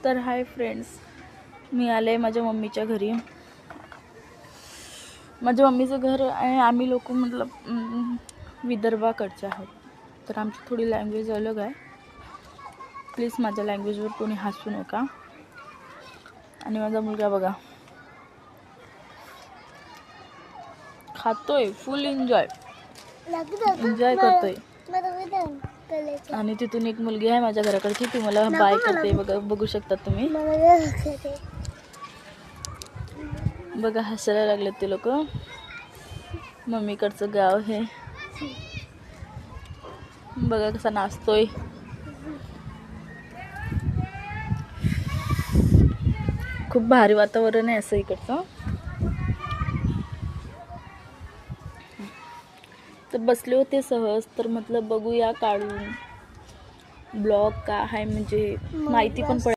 तर hi friends, मी आले माझ्या मम्मीच्या घरी. माझ्या मम्मीचं घर आहे. आम्ही लोक मतलब विदर्भाकडचे आहोत, तर आमची थोडी लँग्वेज अलग आहे. प्लीज माझ्या लँग्वेजवर कोणी हसू नका. आणि माझा मुलगा बघा खातोय, फुल एन्जॉय करतोय. आणि तिथून एक मुलगी आहे माझ्या घराकडची, ती मला बाय करते बघा, बघू शकता तुम्ही. बघा हसायला लागलेत ते लोक. मम्मीकडचं गाव हे बघा कसा नाचतोय. खूप भारी वातावरण आहे असं इकडचं. तर बसले होते सहज, तर म्हटलं बघूया काढून ब्लॉग का आहे, म्हणजे माहिती पण